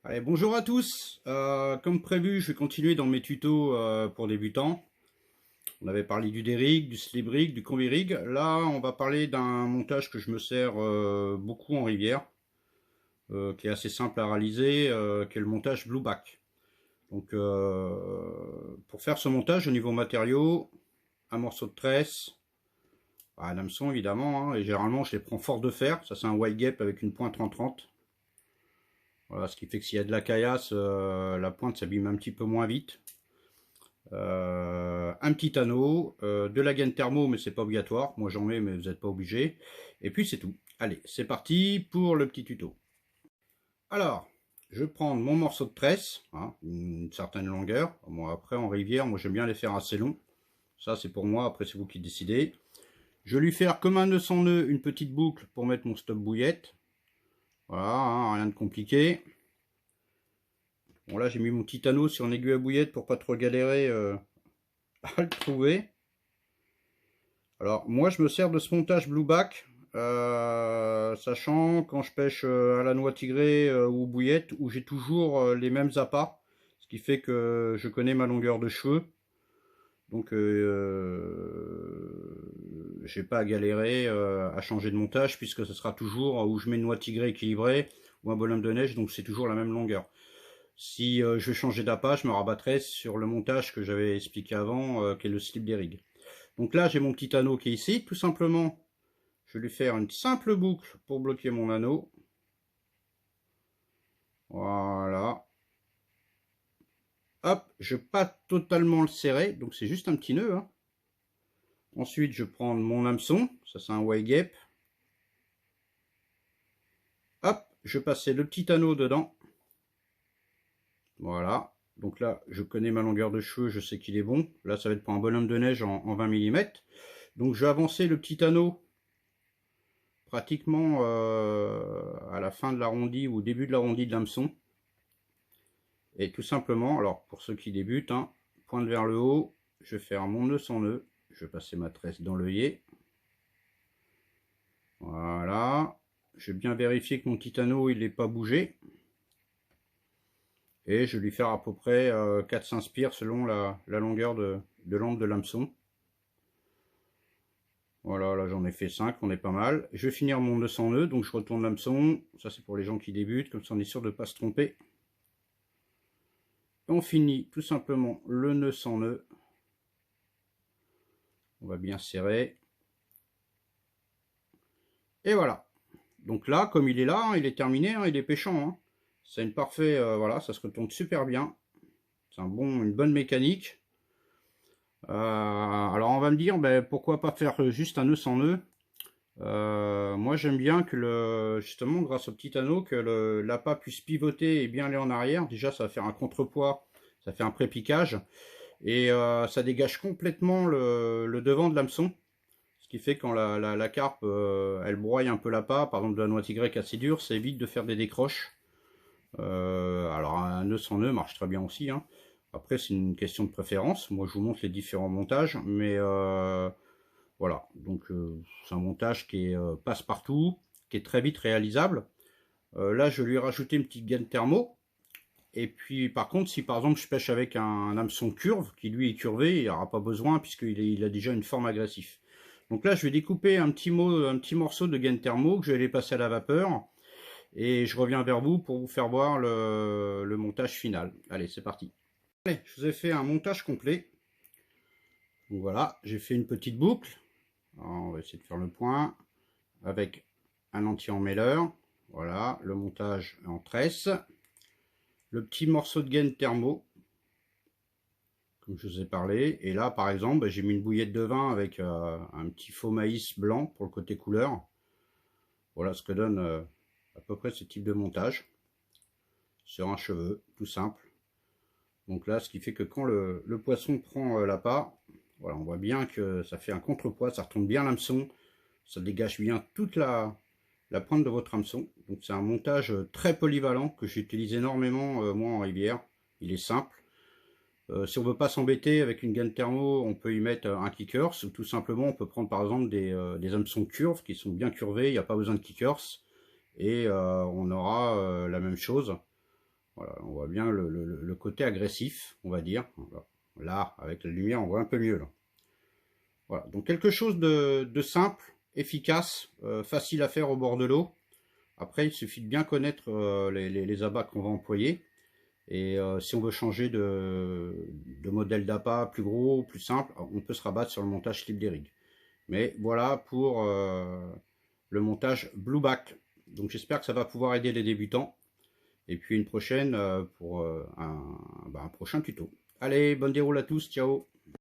Allez, bonjour à tous. Comme prévu, je vais continuer dans mes tutos pour débutants. On avait parlé du D-Rig, du slip rig, du combi rig. Là, on va parler d'un montage que je me sers beaucoup en rivière, qui est assez simple à réaliser, qui est le montage blueback. Donc, pour faire ce montage, au niveau matériaux, un morceau de tresse, un hameçon évidemment, hein, et généralement je les prends fort de fer. Ça, c'est un wide gap avec une pointe 30-30. Voilà, ce qui fait que s'il y a de la caillasse, la pointe s'abîme un petit peu moins vite. Un petit anneau, de la gaine thermo, mais c'est pas obligatoire. Moi j'en mets, mais vous n'êtes pas obligé. Et puis c'est tout. Allez, c'est parti pour le petit tuto. Alors, je vais prendre mon morceau de tresse, hein, une certaine longueur. Bon, après en rivière, moi j'aime bien les faire assez longs. Ça c'est pour moi, après c'est vous qui décidez. Je vais lui faire comme un nœud sans nœud, une petite boucle pour mettre mon stop bouillette. Voilà, hein, rien de compliqué. Bon là j'ai mis mon petit anneau sur une aiguille à bouillette pour pas trop galérer à le trouver. Alors moi je me sers de ce montage blueback, sachant quand je pêche à la noix tigrée ou bouillette, où j'ai toujours les mêmes appâts, ce qui fait que je connais ma longueur de cheveux. Donc j'ai pas à galérer à changer de montage, puisque ce sera toujours où je mets une noix tigrée équilibrée ou un bonhomme de neige, donc c'est toujours la même longueur. Si je changeais d'appât, je me rabattrais sur le montage que j'avais expliqué avant, qui est le slip des rigs. Donc là, j'ai mon petit anneau qui est ici. Tout simplement, je vais lui faire une simple boucle pour bloquer mon anneau. Voilà. Hop, je ne vais pas totalement le serrer, donc c'est juste un petit nœud. Hein. Ensuite, je prends mon hameçon. Ça, c'est un wide gap. Hop, je passe le petit anneau dedans. Voilà. Donc là, je connais ma longueur de cheveux, je sais qu'il est bon. Là, ça va être pour un bonhomme de neige en 20 mm. Donc, je vais avancer le petit anneau pratiquement à la fin de l'arrondi ou au début de l'arrondi de l'hameçon. Et tout simplement, alors pour ceux qui débutent, hein, pointe vers le haut, je vais faire mon nœud sans nœud. Je vais passer ma tresse dans l'œillet. Voilà. Je vais bien vérifier que mon petit anneau il n'est pas bougé. Et je vais lui faire à peu près 4-5 spires selon la longueur de l'ambre de l'hameçon. Voilà, là j'en ai fait 5, on est pas mal. Je vais finir mon nœud sans nœud, donc je retourne l'hameçon. Ça c'est pour les gens qui débutent, comme ça on est sûr de ne pas se tromper. On finit tout simplement le nœud sans nœud. On va bien serrer. Et voilà. Donc là, comme il est là, il est terminé, hein, il est pêchant. Hein. C'est une parfaite, voilà, ça se retourne super bien. C'est une bonne mécanique. Alors on va me dire, ben, pourquoi pas faire juste un nœud sans nœud. Moi j'aime bien que justement grâce au petit anneau, que l'appât puisse pivoter et bien aller en arrière. Déjà ça va faire un contrepoids, ça fait un pré-piquage. Et ça dégage complètement le devant de l'hameçon. Ce qui fait que quand la carpe elle broye un peu l'appât, par exemple de la noix tigrée assez dure, ça évite de faire des décroches. Alors un nœud sans nœud marche très bien aussi. Hein. Après c'est une question de préférence. Moi je vous montre les différents montages, mais voilà. Donc c'est un montage qui est passe-partout, qui est très vite réalisable. Là je lui ai rajouté une petite gaine thermo. Et puis par contre, si par exemple je pêche avec un hameçon curve, qui lui est curvé, il n'y aura pas besoin puisqu'il a déjà une forme agressive. Donc là, je vais découper un petit morceau de gaine thermo que je vais les passer à la vapeur. Et je reviens vers vous pour vous faire voir le montage final. Allez, c'est parti. Allez, je vous ai fait un montage complet. Donc voilà, j'ai fait une petite boucle. Alors, on va essayer de faire le point. Avec un anti-emmêleur. Voilà, le montage en tresse. Le petit morceau de gaine thermo. Comme je vous ai parlé. Et là, par exemple, j'ai mis une bouillette de vin avec un petit faux maïs blanc pour le côté couleur. Voilà ce que donne à peu près ce type de montage. Sur un cheveu, tout simple. Donc là, ce qui fait que quand le poisson prend l'appât, voilà, on voit bien que ça fait un contrepoids, ça retombe bien l'hameçon, ça dégage bien toute la pointe de votre hameçon. Donc c'est un montage très polyvalent que j'utilise énormément moi en rivière. Il est simple. Si on veut pas s'embêter avec une gaine thermo, on peut y mettre un kickers, ou tout simplement on peut prendre par exemple des hameçons curves qui sont bien curvés, il n'y a pas besoin de kickers, et on aura la même chose. Voilà, on voit bien le côté agressif, on va dire. Là, avec la lumière, on voit un peu mieux. Là. Voilà, donc quelque chose de simple, efficace, facile à faire au bord de l'eau. Après, il suffit de bien connaître les abats qu'on va employer. Et si on veut changer de modèle d'appât plus gros, plus simple, on peut se rabattre sur le montage slip des rigs. Mais voilà pour le montage blueback. Donc j'espère que ça va pouvoir aider les débutants. Et puis une prochaine pour un prochain tuto. Allez, bonne déroule à tous, ciao!